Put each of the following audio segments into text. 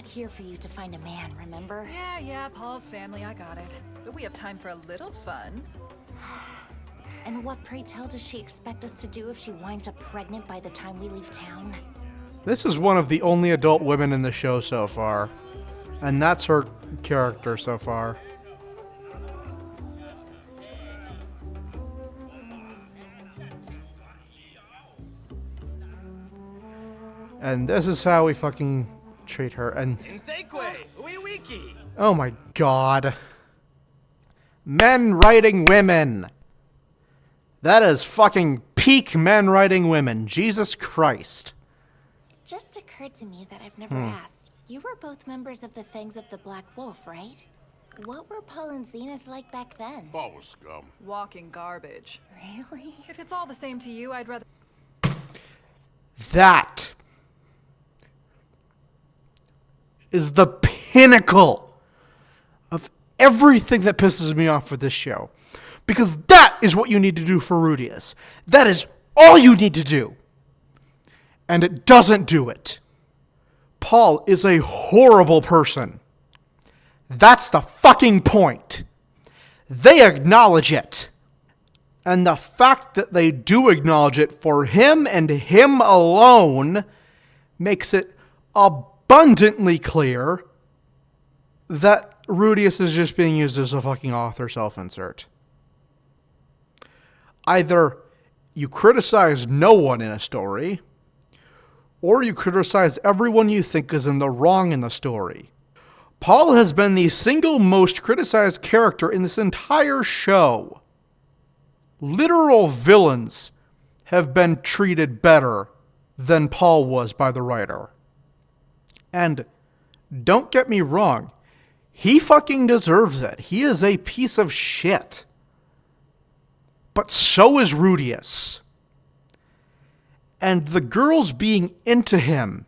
not here for you to find a man, remember? Yeah, Paul's family, I got it. But we have time for a little fun. And what, pray tell, does she expect us to do if she winds up pregnant by the time we leave town? This is one of the only adult women in the show so far. And that's her character so far. And this is how we fucking treat her. And Tensei, wiki. oh my god. Men writing women. That is fucking peak men writing women. Jesus Christ. It just occurred to me that I've never asked. You were both members of the Fangs of the Black Wolf, right? What were Paul and Zenith like back then? Paul was scum. Walking garbage. Really? If it's all the same to you, I'd rather... That is the pinnacle of everything that pisses me off with this show. Because that is what you need to do for Rudius. That is all you need to do. And it doesn't do it. Paul is a horrible person. That's the fucking point. They acknowledge it. And the fact that they do acknowledge it for him and him alone makes it abundantly clear that Rudius is just being used as a fucking author self-insert. Either you criticize no one in a story, or you criticize everyone you think is in the wrong in the story. Paul has been the single most criticized character in this entire show. Literal villains have been treated better than Paul was by the writer. And don't get me wrong, he fucking deserves it. He is a piece of shit. But so is Rudius. And the girls being into him,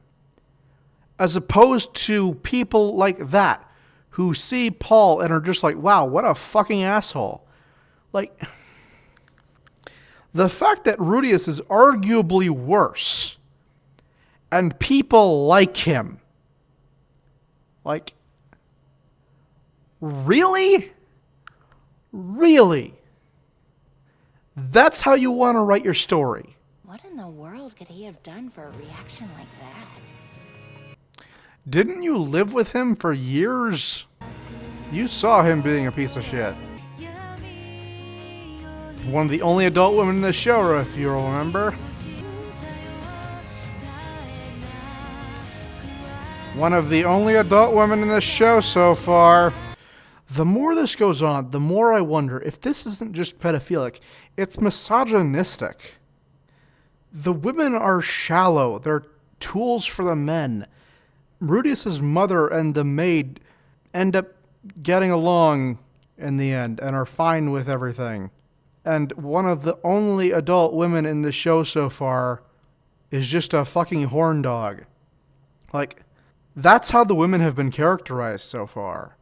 as opposed to people like that who see Paul and are just like, wow, what a fucking asshole. Like, the fact that Rudius is arguably worse and people like him. Like, really? Really? That's how you want to write your story. What in the world could he have done for a reaction like that? Didn't you live with him for years? You saw him being a piece of shit. One of the only adult women in the show, if you remember. One of the only adult women in this show so far. The more this goes on, the more I wonder if this isn't just pedophilic, it's misogynistic. The women are shallow. They're tools for the men. Rudius's mother and the maid end up getting along in the end and are fine with everything. And one of the only adult women in the show so far is just a fucking horn dog. Like, that's how the women have been characterized so far.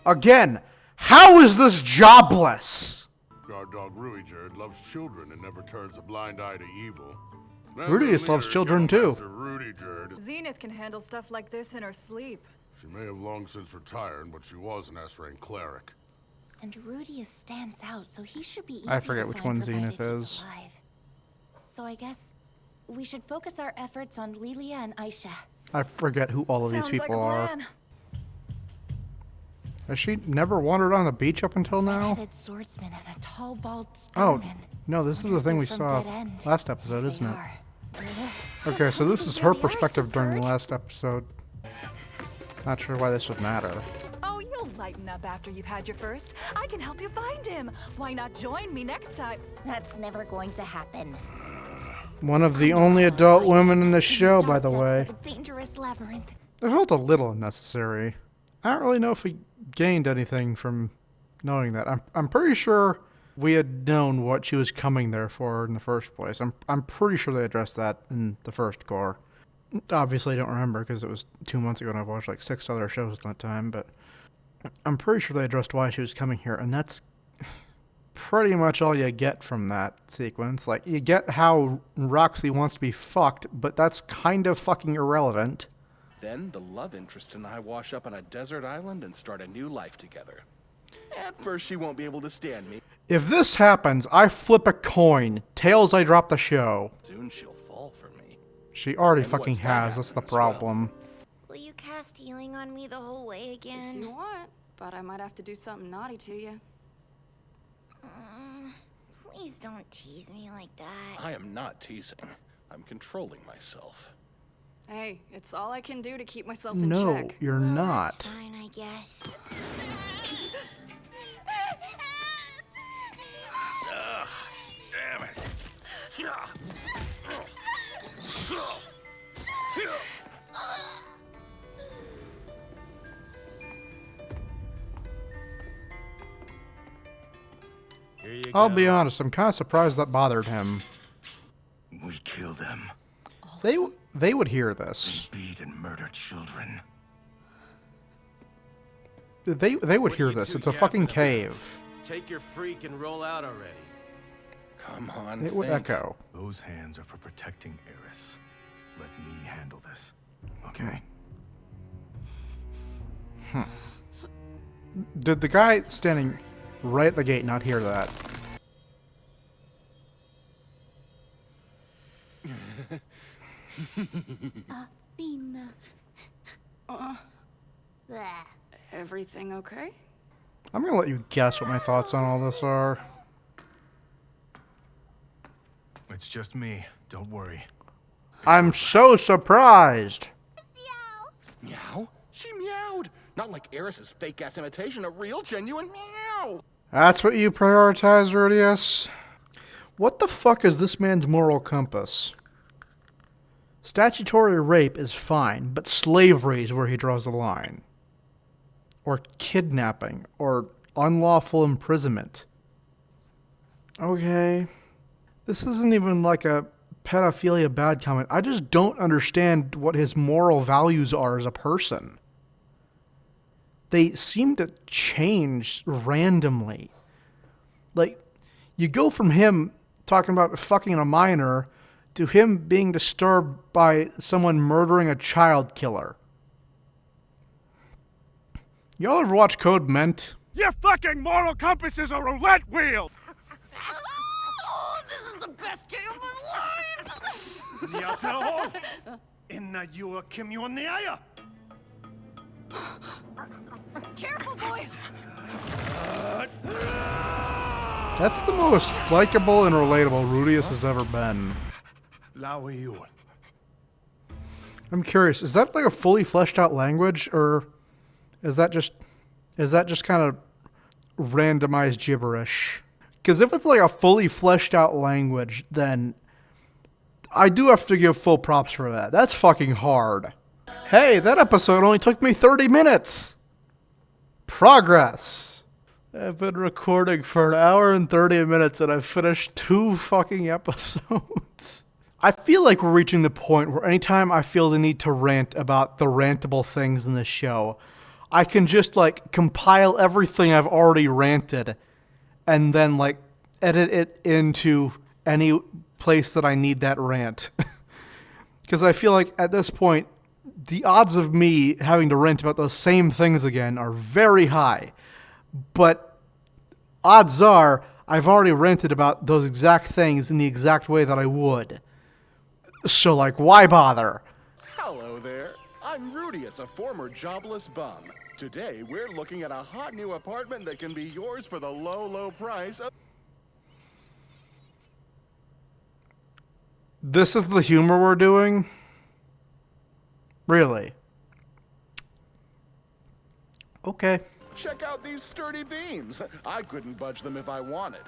Again, how is this jobless? Guard dog Ruijerd loves children and never turns a blind eye to evil. Rudius loves children too. Ruijerd. Zenith can handle stuff like this in her sleep. She may have long since retired, but she was an S-rank cleric. And Rudius stands out, so he should be easy I forget to which find one provided Zenith he's is. alive. So I guess we should focus our efforts on Lilia and Aisha. I forget who all of these Sounds people like a are. plan. Has she never wandered on the beach up until now? Red-headed swordsman and a tall, bald Oh, spearman. no, this is Wonder the if thing they're we from saw Dead End. last episode, If they isn't it? are. Okay, so this is They her really are perspective during the superb. last episode. Not sure why this would matter. Oh, you'll lighten up after you've had your first. I can help you find him. Why not join me next time? That's never going to happen. One of the only adult women in the show, by the Dark depths way. of a dangerous labyrinth. It felt a little unnecessary. I don't really know if we gained anything from knowing that. I'm pretty sure we had known what she was coming there for in the first place. I'm pretty sure they addressed that in the first core. Obviously, I don't remember because it was 2 months ago and I've watched like 6 other shows in that time, but I'm pretty sure they addressed why she was coming here, and that's pretty much all you get from that sequence. Like, you get how Roxy wants to be fucked, but that's kind of fucking irrelevant. Then the love interest and I wash up on a desert island and start a new life together. At first, she won't be able to stand me. If this happens, I flip a coin. Tails, I drop the show. Soon she'll fall for me. She already And fucking once that has. That's the happens, well- problem. Will you cast healing on me the whole way If you again? want, but I might have to do something naughty to you. Please don't tease me like that. I am not teasing. I'm controlling myself. Hey, it's all I can do to keep myself in No, check. you're Well, not. That's fine, I guess. Ugh, damn it. Here you I'll go. be honest, I'm kind of surprised that bothered him. We kill them, They would hear this. beat and murder children. They would What hear you this. two It's a yapping fucking about? cave. Take your freak and roll out already. Come on, It would think. echo. Those hands are for protecting Eris. Let me handle this. Okay? Did the guy standing right at the gate not hear that? Bleh. Everything okay? I'm gonna let you guess what my thoughts on all this are. It's just me. Don't worry. I'm so surprised. Meow? She meowed. Not like Eris's fake-ass imitation, a real, genuine meow. That's what you prioritize, Rudius? What the fuck is this man's moral compass? Statutory rape is fine, but slavery is where he draws the line. Or kidnapping, or unlawful imprisonment. Okay. This isn't even like a pedophilia bad comment. I just don't understand what his moral values are as a person. They seem to change randomly. Like, you go from him talking about fucking a minor to him being disturbed by someone murdering a child killer. Y'all ever watch Code Ment? Your fucking moral compass is a roulette wheel! Oh, this is the best day of my life! Nyataho! Inna yua kimyoniaya! Careful, boy. That's the most likable and relatable Rudius has ever been. Lawiyu. I'm curious, is that like a fully fleshed out language, or is that just kind of randomized gibberish? Because if it's like a fully fleshed out language, then I do have to give full props for that. That's fucking hard. Hey, that episode only took me 30 minutes. Progress. I've been recording for an hour and 30 minutes and I've finished 2 fucking episodes. I feel like we're reaching the point where anytime I feel the need to rant about the rantable things in this show, I can just like compile everything I've already ranted and then like edit it into any place that I need that rant. Because I feel like at this point, the odds of me having to rant about those same things again are very high. But odds are I've already ranted about those exact things in the exact way that I would. So like, why bother? Hello there. I'm Rudius, a former jobless bum. Today, we're looking at a hot new apartment that can be yours for the low, low price of... This is the humor we're doing? Really? Okay. Check out these sturdy beams. I couldn't budge them if I wanted.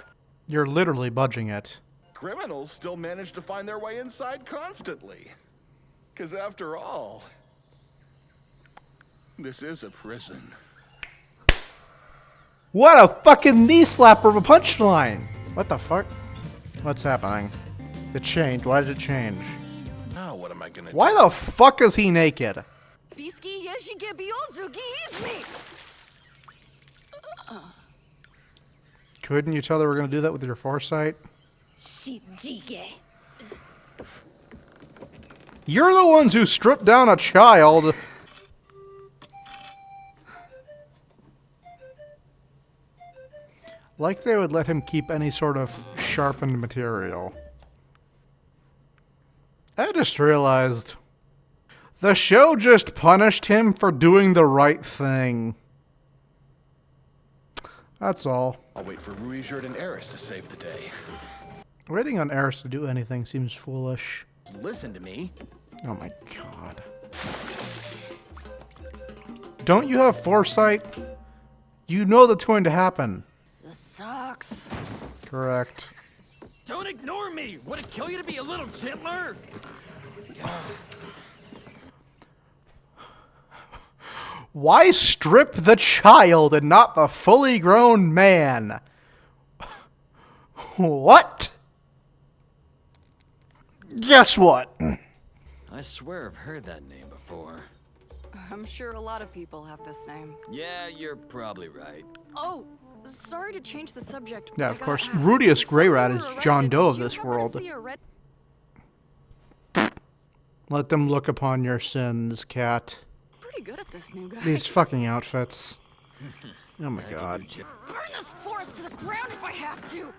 You're literally budging it. Criminals still manage to find their way inside constantly. 'Cause after all, this is a prison. What a fucking knee slapper of a punchline! What the fuck? What's happening? It changed. Why did it change? Now what am I gonna Why do? the fuck is he naked? Biski yeshige biozuki izmi. Couldn't you tell they were going to do that with your foresight? Shijige. You're the ones who stripped down a child. Like they would let him keep any sort of sharpened material. I just realized the show just punished him for doing the right thing. That's all. I'll wait for Ruijerd and Eris to save the day. Waiting on Eris to do anything seems foolish. Listen to me. Oh my god. Don't you have foresight? You know that's going to happen. This sucks. Correct. Don't ignore me! Would it kill you to be a little gentler? Why strip the child and not the fully grown man? What? Guess what? I swear I've heard that name before. I'm sure a lot of people have this name. Yeah, you're probably right. Oh, sorry to change the subject. but Yeah, I of gotta course. ask. Rudius Greyrat You is were John arrested. Doe of Did you this happen to world. see a red- Let them look upon your sins, cat. Pretty good at this new guy. These fucking outfits. Oh my god. Burn this forest to the ground if I have to.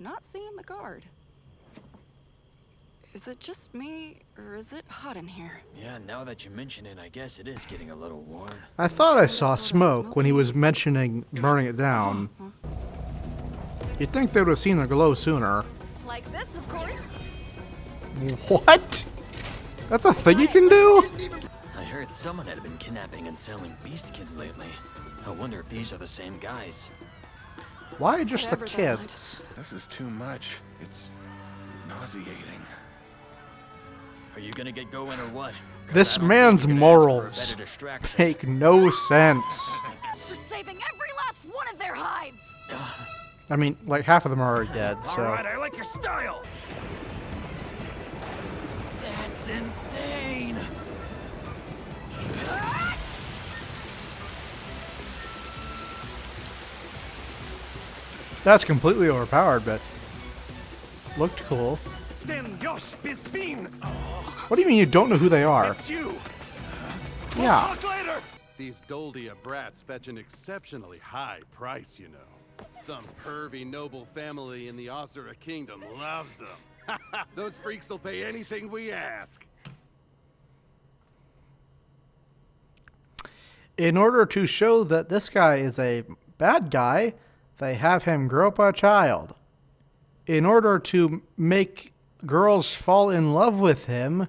Not seeing the guard. Is it just me, or is it hot in here? Yeah, now that you mention it, I guess it is getting a little warm. I thought I saw smoke when he was mentioning burning it down. You'd think they would have seen the glow sooner. Like this, of course. What? That's a thing you can do? I heard someone had been kidnapping and selling beast kids lately. I wonder if these are the same guys. Why just the Whatever that might- kids? This is too much. It's nauseating. Are you gonna get going or what? 'Cause This I don't think man's you're gonna ask for a morals better distraction. make no sense. For saving every last one of their hides. I mean, like half of them are already dead, so. Alright, I like your style! That's insane! That's completely overpowered, but looked cool. Then Yosh Bizbin! What do you mean you don't know who they are? It's you! Yeah. Talk later! These Doldia brats fetch an exceptionally high price, you know. Some pervy noble family in the Asura kingdom loves them. Those freaks will pay anything we ask. In order to show that this guy is a bad guy, they have him grope a child. In order to make girls fall in love with him,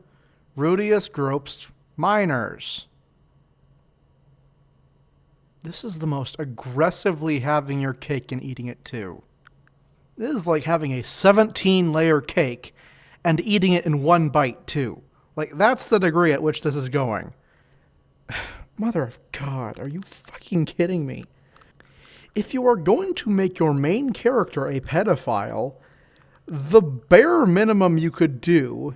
Rudius gropes minors. This is the most aggressively having your cake and eating it too. This is like having a 17-layer cake and eating it in one bite too. Like, that's the degree at which this is going. Mother of God, are you fucking kidding me? If you are going to make your main character a pedophile, the bare minimum you could do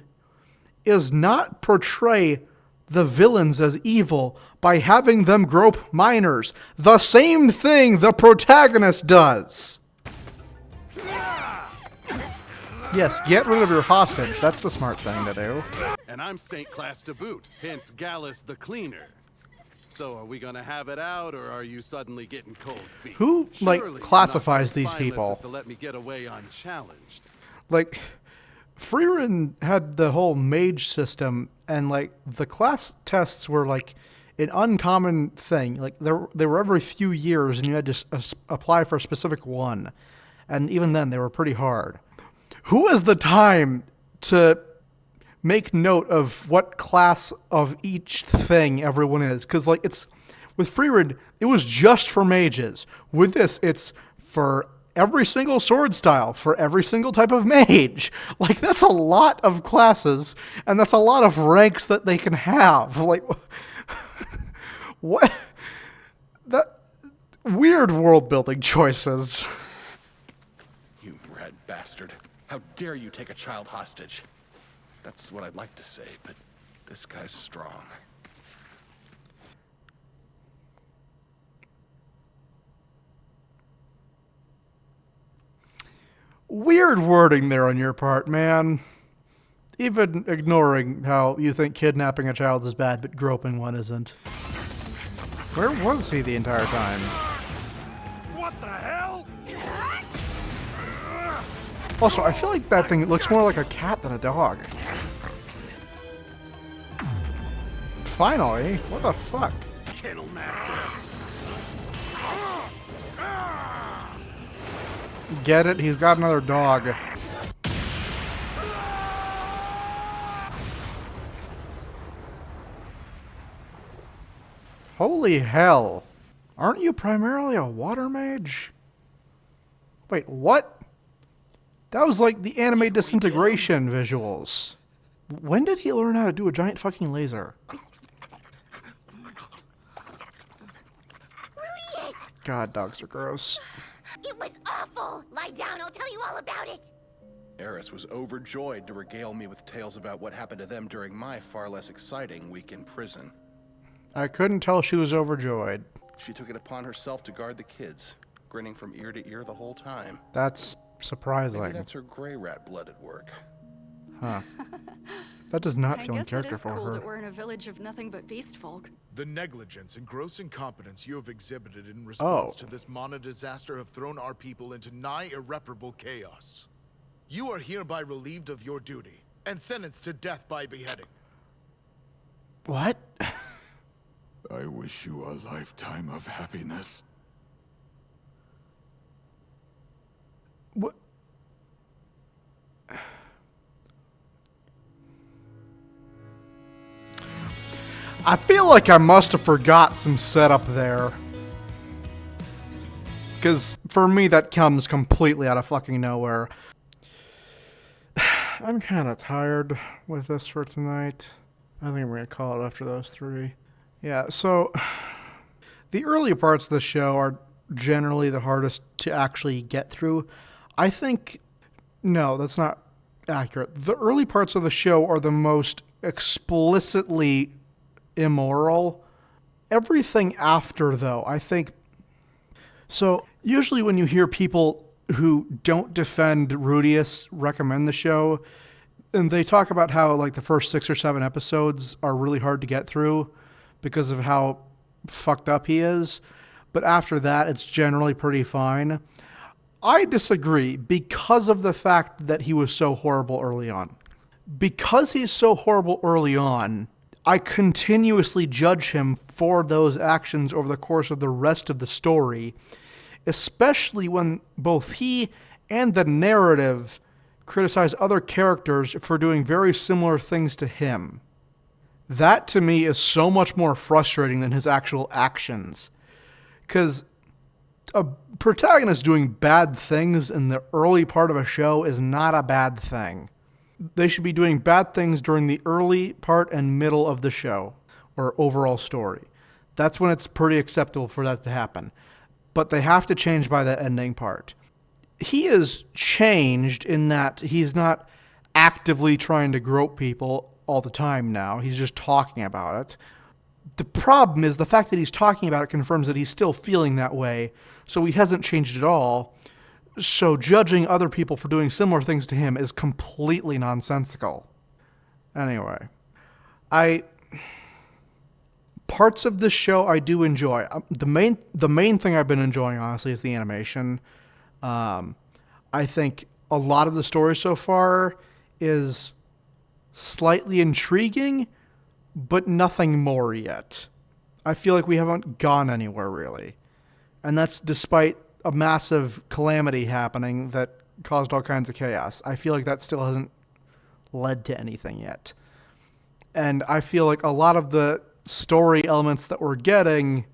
is not portray the villains as evil by having them grope minors. The same thing the protagonist does. Yes, get rid of your hostage. That's the smart thing to do. And I'm Saint Class to boot, hence Gallus the Cleaner. So are we gonna have it out, or are you suddenly getting cold feet? Who, like, Surely you're not classifies so these spineless people? as to let me get away unchallenged. Like, Freerin had the whole mage system, and like the class tests were like an uncommon thing. Like they were every few years, and you had to apply for a specific one, and even then they were pretty hard. Who has the time to make note of what class of each thing everyone is? Because like it's with Freerin, it was just for mages. With this, it's for every single sword style, for every single type of mage. Like, that's a lot of classes, and that's a lot of ranks that they can have. Like, what? That weird world building choices. You red bastard. How dare you take a child hostage? That's what I'd like to say, but this guy's strong. Weird wording there on your part, man. Even ignoring how you think kidnapping a child is bad, but groping one isn't. Where was he the entire time? What the hell? Also, I feel like that thing looks more like a cat than a dog. Finally? What the fuck? Kennel master. Get it? He's got another dog. Holy hell. Aren't you primarily a water mage? Wait, what? That was like the anime disintegration visuals. When did he learn how to do a giant fucking laser? Rudius! God, dogs are gross. It was awful! Lie down, I'll tell you all about it! Eris was overjoyed to regale me with tales about what happened to them during my far less exciting week in prison. I couldn't tell she was overjoyed. She took it upon herself to guard the kids, grinning from ear to ear the whole time. That's surprising. Maybe that's her gray rat blood at work. Huh. That does not I feel in guess it character is for cool her. that we're in a village of nothing but beast folk. The negligence and gross incompetence you have exhibited in response to this Mana disaster have thrown our people into nigh irreparable chaos. You are hereby relieved of your duty and sentenced to death by beheading. What? I wish you a lifetime of happiness. What? I feel like I must have forgot some setup there. Because for me, that comes completely out of fucking nowhere. I'm kind of tired with this for tonight. I think we're going to call it after those three. Yeah, so the early parts of the show are generally the hardest to actually get through. I think, no, that's not accurate. The early parts of the show are the most explicitly immoral. Everything after, though, I think... So, usually when you hear people who don't defend Rudius recommend the show, and they talk about how, like, the first 6 or 7 episodes are really hard to get through because of how fucked up he is, but after that, it's generally pretty fine. I disagree because of the fact that he was so horrible early on. Because he's so horrible early on, I continuously judge him for those actions over the course of the rest of the story, especially when both he and the narrative criticize other characters for doing very similar things to him. That, to me, is so much more frustrating than his actual actions. Because a protagonist doing bad things in the early part of a show is not a bad thing. They should be doing bad things during the early part and middle of the show, or overall story. That's when it's pretty acceptable for that to happen. But they have to change by the ending part. He is changed in that he's not actively trying to grope people all the time now. He's just talking about it. The problem is the fact that he's talking about it confirms that he's still feeling that way, so he hasn't changed at all. So judging other people for doing similar things to him is completely nonsensical. Anyway, parts of this show I do enjoy. The main thing I've been enjoying, honestly, is the animation. I think a lot of the story so far is slightly intriguing, but nothing more yet. I feel like we haven't gone anywhere, really. And that's despite a massive calamity happening that caused all kinds of chaos. I feel like that still hasn't led to anything yet. And I feel like a lot of the story elements that we're getting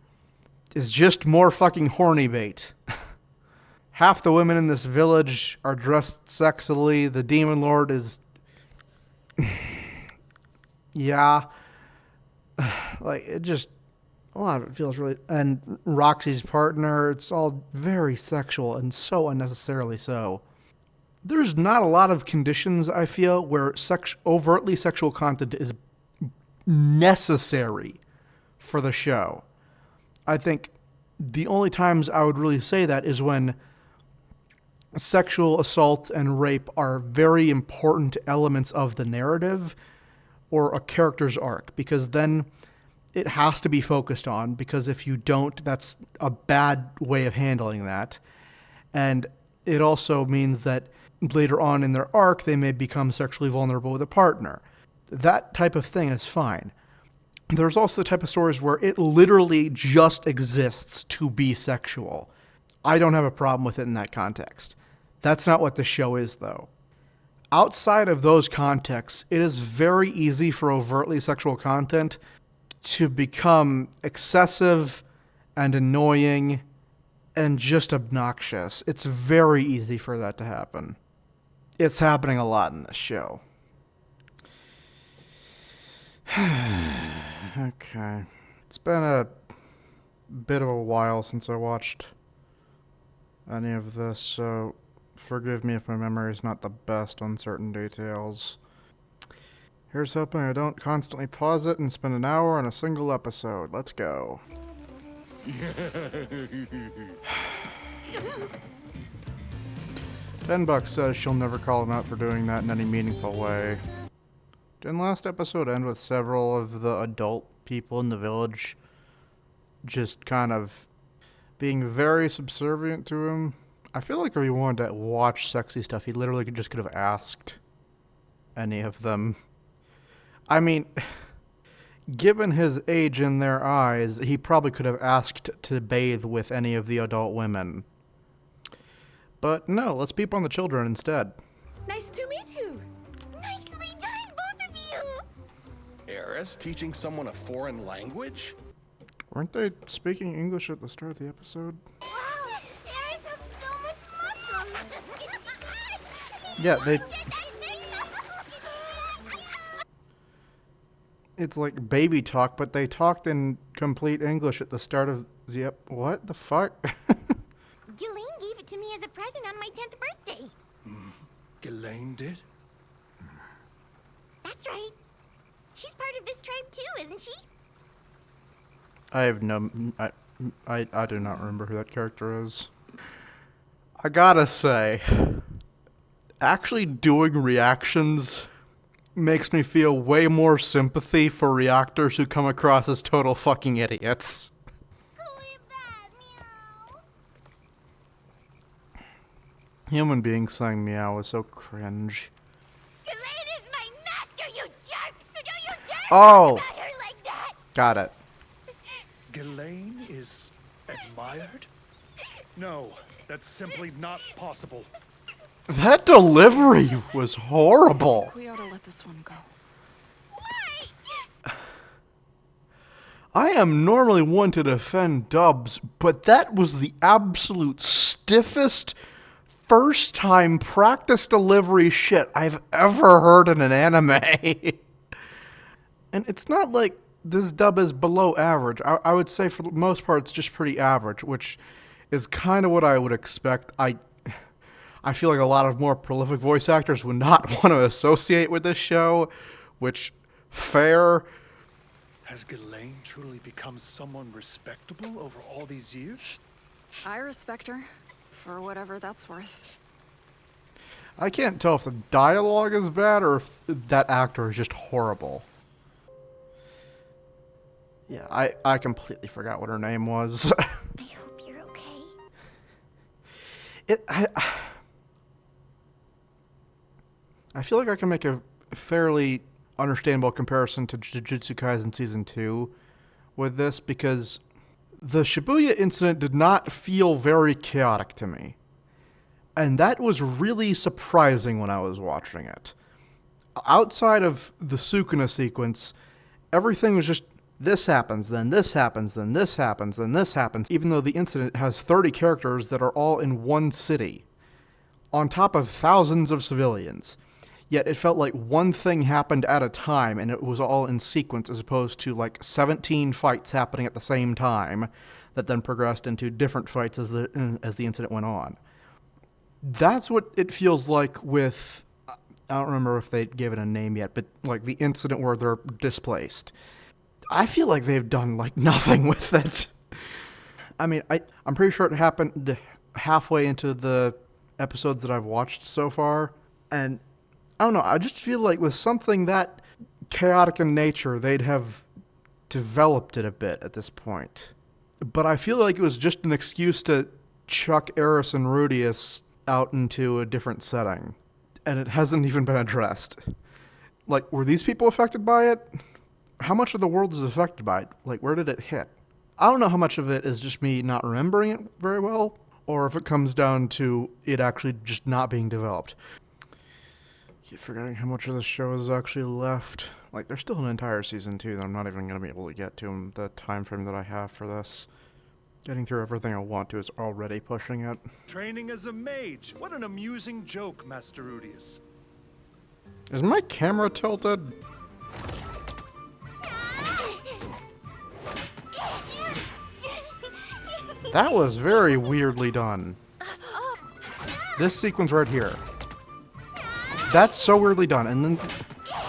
is just more fucking horny bait. Half the women in this village are dressed sexily. The demon lord is... yeah. Like, it just... a lot of it feels really... And Roxy's partner, it's all very sexual and so unnecessarily so. There's not a lot of conditions, I feel, where overtly sexual content is necessary for the show. I think the only times I would really say that is when sexual assault and rape are very important elements of the narrative or a character's arc, because then it has to be focused on, because if you don't, that's a bad way of handling that. And it also means that later on in their arc, they may become sexually vulnerable with a partner. That type of thing is fine. There's also the type of stories where it literally just exists to be sexual. I don't have a problem with it in that context. That's not what the show is, though. Outside of those contexts, it is very easy for overtly sexual content to become excessive and annoying and just obnoxious. It's very easy for that to happen. It's happening a lot in this show. Okay. It's been a bit of a while since I watched any of this, so forgive me if my memory is not the best on certain details. Here's hoping I don't constantly pause it and spend an hour on a single episode. Let's go. $10 says she'll never call him out for doing that in any meaningful way. Didn't last episode end with several of the adult people in the village just kind of being very subservient to him? I feel like if he wanted to watch sexy stuff, he literally could have asked any of them. I mean, given his age in their eyes, he probably could have asked to bathe with any of the adult women. But no, let's peep on the children instead. Nice to meet you. Nicely done, both of you. Eris teaching someone a foreign language? Weren't they speaking English at the start of the episode? Wow, Eris has so much muscle. Yeah, they... It's like baby talk, but they talked in complete English at the start of... Yep, what the fuck? Ghislaine gave it to me as a present on my 10th birthday. Ghislaine did? That's right. She's part of this tribe too, isn't she? I have no... I do not remember who that character is. I gotta say, actually doing reactions makes me feel way more sympathy for reactors who come across as total fucking idiots. Human beings saying meow is so cringe. Ghislaine is my master, you jerk! So don't you dare Oh! talk about her like that! Got it. Ghislaine is admired? No, that's simply not possible. That delivery was horrible. We ought to let this one go. I am normally one to defend dubs, but that was the absolute stiffest first-time practice delivery shit I've ever heard in an anime. And it's not like this dub is below average. I would say for the most part it's just pretty average, which is kind of what I would expect. I feel like a lot of more prolific voice actors would not want to associate with this show, which, fair. Has Ghislaine truly become someone respectable over all these years? I respect her, for whatever that's worth. I can't tell if the dialogue is bad or if that actor is just horrible. Yeah, I completely forgot what her name was. I hope you're okay. I feel like I can make a fairly understandable comparison to Jujutsu Kaisen Season 2 with this, because the Shibuya incident did not feel very chaotic to me. And that was really surprising when I was watching it. Outside of the Sukuna sequence, everything was just, this happens, then this happens, then this happens, then this happens, even though the incident has 30 characters that are all in one city, on top of thousands of civilians. Yet it felt like one thing happened at a time, and it was all in sequence, as opposed to like 17 fights happening at the same time that then progressed into different fights as the incident went on. That's what it feels like with, I don't remember if they gave it a name yet, but like the incident where they're displaced. I feel like they've done like nothing with it. I mean, I'm pretty sure it happened halfway into the episodes that I've watched so far. And I don't know, I just feel like with something that chaotic in nature, they'd have developed it a bit at this point. But I feel like it was just an excuse to chuck Eris and Rudius out into a different setting. And it hasn't even been addressed. Like, were these people affected by it? How much of the world is affected by it? Like, where did it hit? I don't know how much of it is just me not remembering it very well, or if it comes down to it actually just not being developed. Keep forgetting how much of the show is actually left. Like, there's still an entire season 2 that I'm not even going to be able to get to in the time frame that I have for this. Getting through everything I want to is already pushing it. Training as a mage. What an amusing joke, Master Rudius. Is my camera tilted? That was very weirdly done. This sequence right here. That's so weirdly done, and then,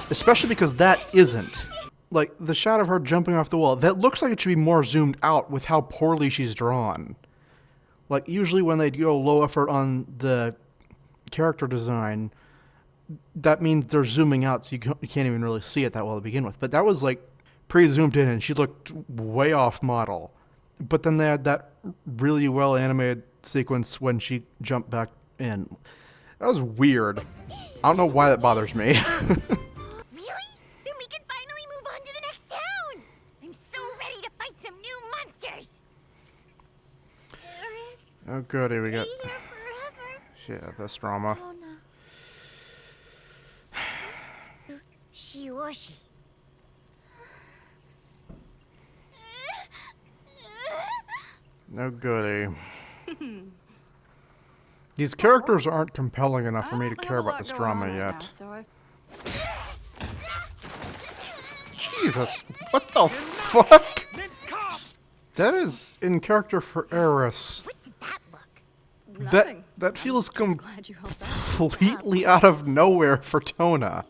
especially because that isn't. Like, the shot of her jumping off the wall, that looks like it should be more zoomed out with how poorly she's drawn. Like, usually when they go low effort on the character design, that means they're zooming out so you can't even really see it that well to begin with. But that was, like, pre-zoomed in, and she looked way off model. But then they had that really well-animated sequence when she jumped back in. That was weird. I don't know why that bothers me. Really? Then we can finally move on to the next town! I'm so ready to fight some new monsters! Eris, Oh goody, we got... stay here forever. Yeah, this drama. Shiwoshi. No goody. These characters aren't compelling enough for me to care about this drama yet. Jesus, what the fuck? That is in character for Eris. What's that look? That feels completely out of nowhere for Tona.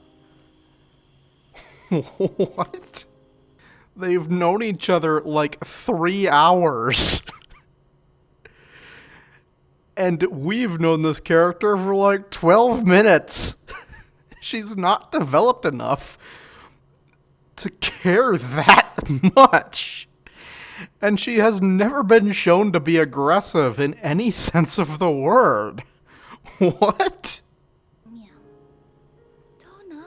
What? They've known each other like 3 hours. And we've known this character for like 12 minutes. She's not developed enough to care that much. And she has never been shown to be aggressive in any sense of the word. What? Meow. Tona?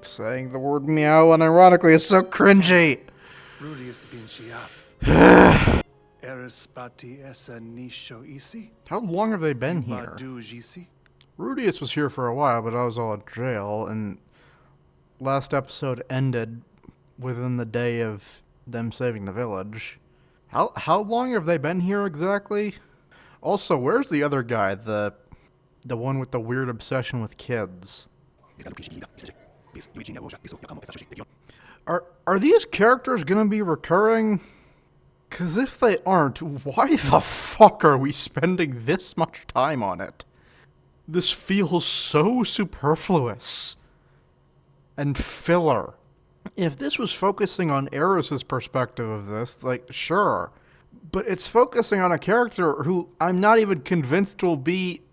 Saying the word meow unironically is so cringy. Rudius bin Shiap. Eris bati esa nisho isi. How long have they been here? Badu jisi. Rudius was here for a while, but I was all in jail, and last episode ended within the day of them saving the village. How long have they been here exactly? Also, where's the other guy, the one with the weird obsession with kids? Are these characters gonna be recurring? 'Cause if they aren't, why the fuck are we spending this much time on it? This feels so superfluous and filler. If this was focusing on Eris's perspective of this, like, sure. But it's focusing on a character who I'm not even convinced will be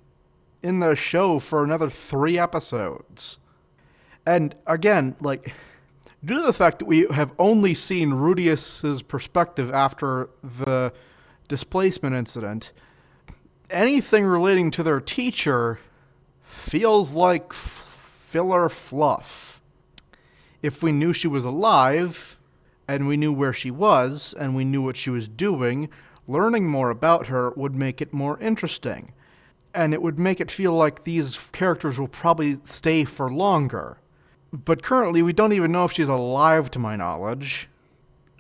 in the show for another 3 episodes. And again, like, due to the fact that we have only seen Rudius's perspective after the displacement incident, anything relating to their teacher feels like filler fluff. If we knew she was alive, and we knew where she was, and we knew what she was doing, learning more about her would make it more interesting. And it would make it feel like these characters will probably stay for longer. But currently, we don't even know if she's alive, to my knowledge.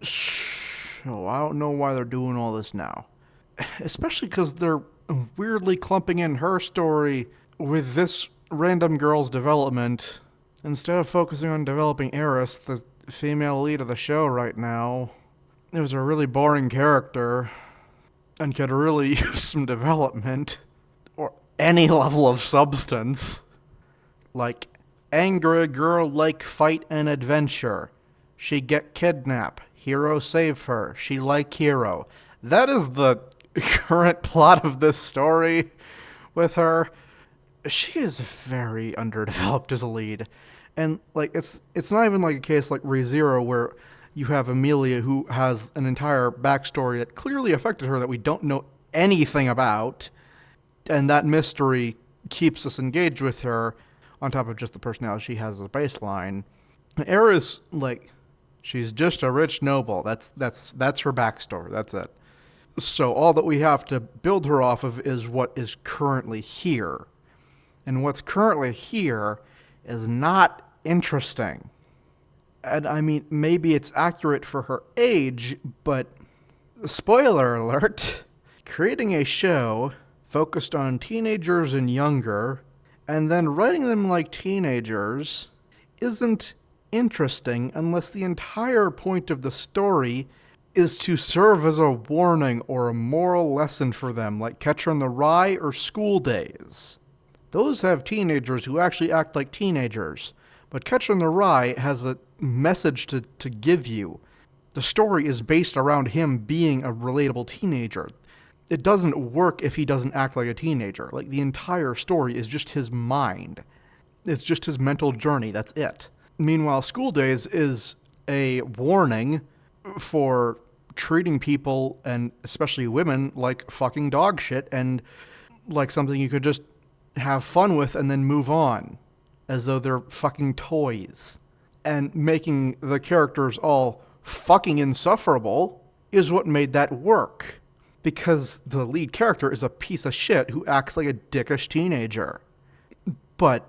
So I don't know why they're doing all this now. Especially because they're weirdly clumping in her story with this random girl's development. Instead of focusing on developing Eris, the female lead of the show right now. It was a really boring character and could really use some development. Or any level of substance. Like, angry girl like fight and adventure. She get kidnapped. Hero save her. She like hero. That is the current plot of this story with her, she is very underdeveloped as a lead. And like it's not even like a case like ReZero where you have Amelia who has an entire backstory that clearly affected her that we don't know anything about, and that mystery keeps us engaged with her on top of just the personality she has as a baseline. Era's like, she's just a rich noble. That's her backstory. That's it. So all that we have to build her off of is what is currently here. And what's currently here is not interesting. And I mean, maybe it's accurate for her age, but spoiler alert, creating a show focused on teenagers and younger, and then writing them like teenagers isn't interesting unless the entire point of the story is to serve as a warning or a moral lesson for them, like Catcher in the Rye or School Days. Those have teenagers who actually act like teenagers, but Catcher in the Rye has a message to give you. The story is based around him being a relatable teenager. It doesn't work if he doesn't act like a teenager. Like, the entire story is just his mind. It's just his mental journey, that's it. Meanwhile, School Days is a warning for treating people, and especially women, like fucking dog shit and like something you could just have fun with and then move on, as though they're fucking toys. And making the characters all fucking insufferable is what made that work. Because the lead character is a piece of shit who acts like a dickish teenager. But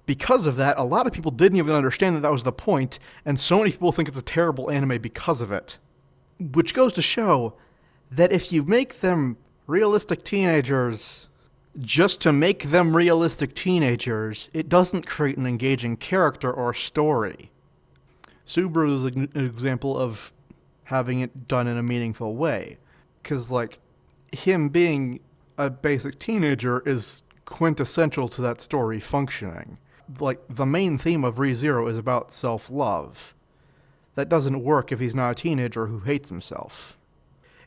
because of that, a lot of people didn't even understand that was the point, and so many people think it's a terrible anime because of it. Which goes to show that if you make them realistic teenagers just to make them realistic teenagers, it doesn't create an engaging character or story. Subaru is an example of having it done in a meaningful way. Because, like, him being a basic teenager is quintessential to that story functioning. Like, the main theme of ReZero is about self-love. That doesn't work if he's not a teenager who hates himself.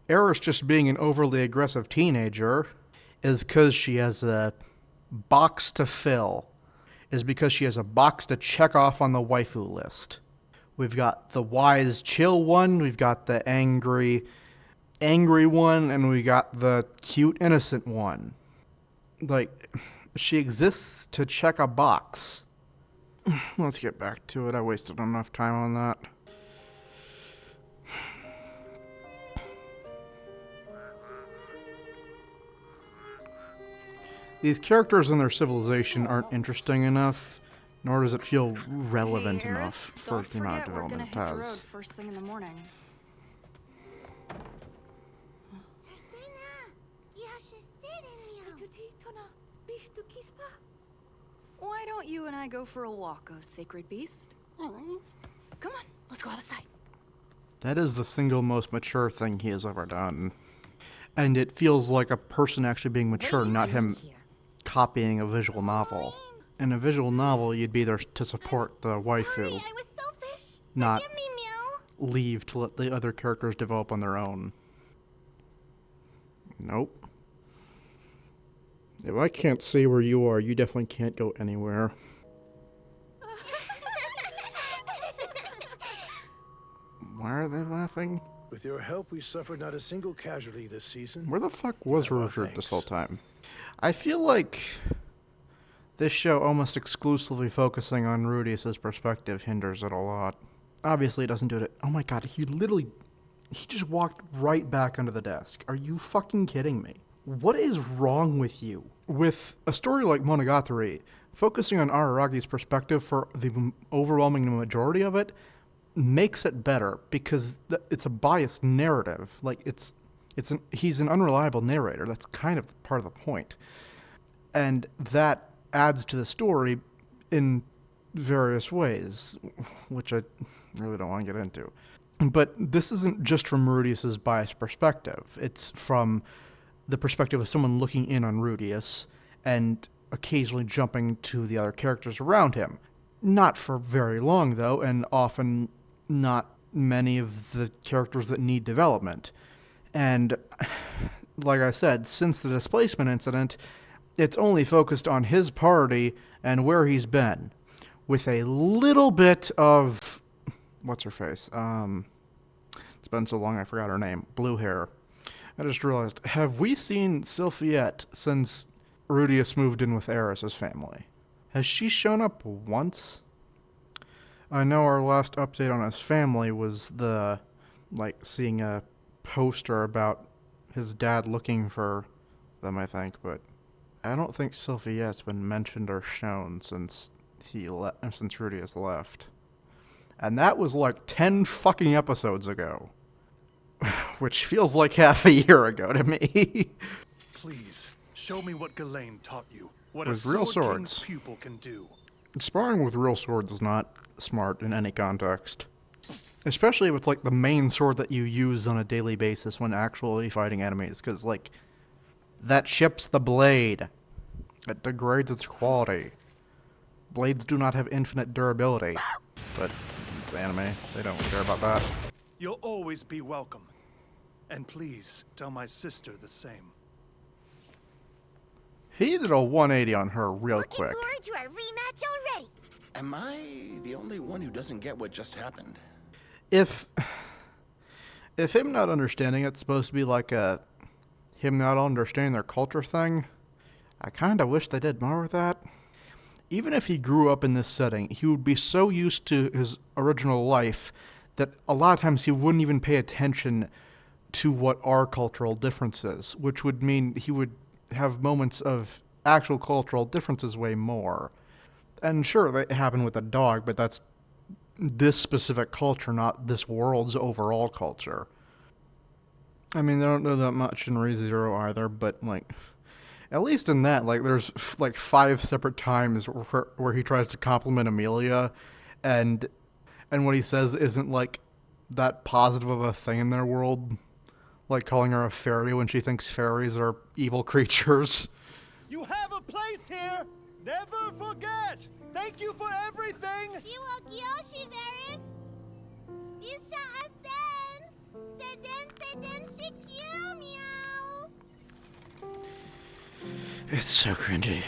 Eris just being an overly aggressive teenager is because she has a box to fill. Is because she has a box to check off on the waifu list. We've got the wise, chill one, we've got the angry one, and we got the cute, innocent one. Like, she exists to check a box. Let's get back to it. I wasted enough time on that. These characters and their civilization aren't interesting enough, nor does it feel relevant enough for the amount of development it has. First thing in the morning. Why don't you and I go for a walk, oh sacred beast? Come on, let's go outside. That is the single most mature thing he has ever done. And it feels like a person actually being mature, not him copying a visual novel. In a visual novel, you'd be there to support the waifu, not leave to let the other characters develop on their own. Nope. If I can't see where you are, you definitely can't go anywhere. Why are they laughing? With your help, we suffered not a single casualty this season. Where the fuck was Richard this whole time? I feel like this show almost exclusively focusing on Rudius' perspective hinders it a lot. Obviously, it doesn't do it. Oh my god, he just walked right back under the desk. Are you fucking kidding me? What is wrong with you? With a story like Monogatari, focusing on Araragi's perspective for the overwhelming majority of it makes it better because it's a biased narrative. Like, he's an unreliable narrator. That's kind of part of the point. And that adds to the story in various ways, which I really don't want to get into. But this isn't just from Rudius' biased perspective. It's from the perspective of someone looking in on Rudius and occasionally jumping to the other characters around him. Not for very long, though, and often not many of the characters that need development. And like I said, since the displacement incident, it's only focused on his party and where he's been, with a little bit of, what's her face? It's been so long I forgot her name. Blue hair. I just realized, have we seen Sylphiette since Rudius moved in with Eris's family? Has she shown up once? I know our last update on his family was seeing a poster about his dad looking for them, I think, but I don't think Sylphiette's been mentioned or shown since since Rudius left. And that was like 10 fucking episodes ago. Which feels like half a year ago to me. Please, show me what Ghislaine taught you. What With a real Sword King's swords. pupil can do. Sparring with real swords is not smart in any context. Especially if it's like the main sword that you use on a daily basis when actually fighting enemies, because like, that chips the blade. It degrades its quality. Blades do not have infinite durability. But it's anime. They don't care about that. You'll always be welcome. And please, tell my sister the same. He did a 180 on her real quick. Looking forward to our rematch already. Am I the only one who doesn't get what just happened? If him not understanding it's supposed to be like him not understanding their culture thing, I kind of wish they did more with that. Even if he grew up in this setting, he would be so used to his original life that a lot of times he wouldn't even pay attention to what our cultural difference is, which would mean he would have moments of actual cultural differences way more. And sure, they happen with a dog, but that's this specific culture, not this world's overall culture. I mean, they don't know that much in ReZero either, but like, at least in that, like, there's like 5 separate times where he tries to compliment Amelia, and what he says isn't like that positive of a thing in their world, like calling her a fairy when she thinks fairies are evil creatures. You have a place here. Never forget. Thank you for everything. It's so cringy.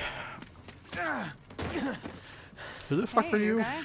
Who the fuck are you? Guy.